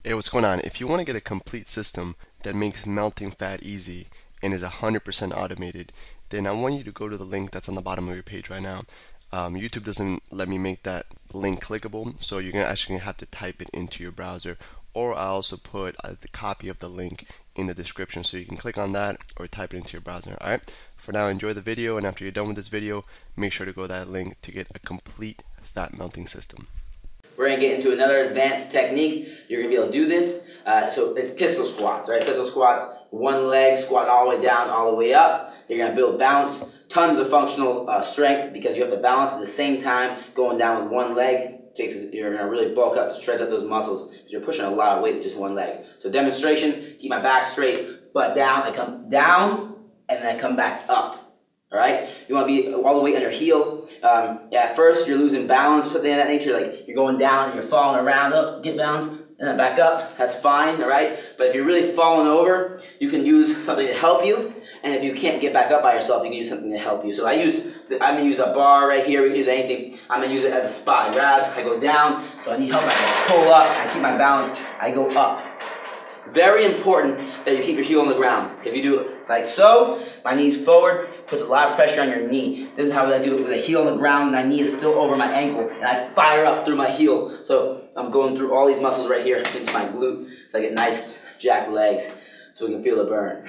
Hey, what's going on? If you want to get a complete system that makes melting fat easy and is 100% automated, then I want you to go to the link that's on the bottom of your page right now. YouTube doesn't let me make that link clickable, so you're actually going to have to type it into your browser, or I also put the copy of the link in the description so you can click on that or type it into your browser. Alright, for now, enjoy the video, and after you're done with this video, make sure to go to that link to get a complete fat melting system. We're going to get into another advanced technique. You're going to be able to do this. So it's pistol squats, right? Pistol squats, one leg, squat all the way down, all the way up. You're going to build balance, tons of functional strength because you have to balance at the same time going down with one leg. You're going to really bulk up, stretch out those muscles because you're pushing a lot of weight with just one leg. So demonstration, keep my back straight, butt down. I come down and then I come back up. All right, you want to be all the way on your heel. At first, you're losing balance or something of that nature. Like you're going down and you're falling around. Up, get balance, and then back up. That's fine. All right. But if you're really falling over, you can use something to help you. And if you can't get back up by yourself, you can use something to help you. So I'm gonna use a bar right here. We can use anything. I'm gonna use it as a spot. I grab. I go down. So I need help. I pull up. I keep my balance. I go up. Very important that you keep your heel on the ground. If you do it like so, my knee's forward, puts a lot of pressure on your knee. This is how I do it with a heel on the ground, my knee is still over my ankle, and I fire up through my heel. So I'm going through all these muscles right here into my glute, so I get nice jacked legs, so we can feel the burn.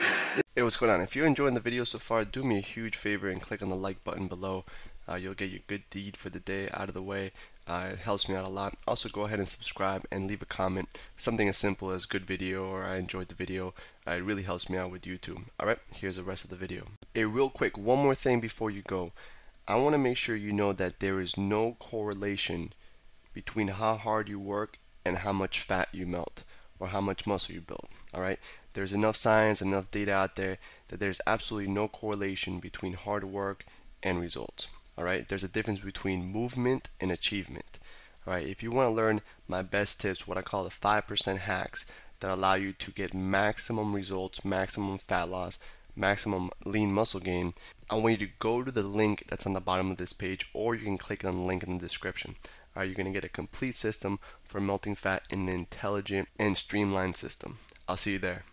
Hey, what's going on? If you're enjoying the video so far, do me a huge favor and click on the like button below. You'll get your good deed for the day out of the way. It helps me out a lot. Also, go ahead and subscribe and leave a comment. Something as simple as good video or I enjoyed the video. It really helps me out with YouTube. Alright, here's the rest of the video. Hey, real quick, one more thing before you go. I want to make sure you know that there is no correlation between how hard you work and how much fat you melt or how much muscle you build. Alright, there's enough science, enough data out there that there's absolutely no correlation between hard work and results. Alright, there's a difference between movement and achievement. Alright, if you want to learn my best tips, what I call the 5% hacks that allow you to get maximum results, maximum fat loss, maximum lean muscle gain, I want you to go to the link that's on the bottom of this page, or you can click on the link in the description. Alright, you're going to get a complete system for melting fat in an intelligent and streamlined system. I'll see you there.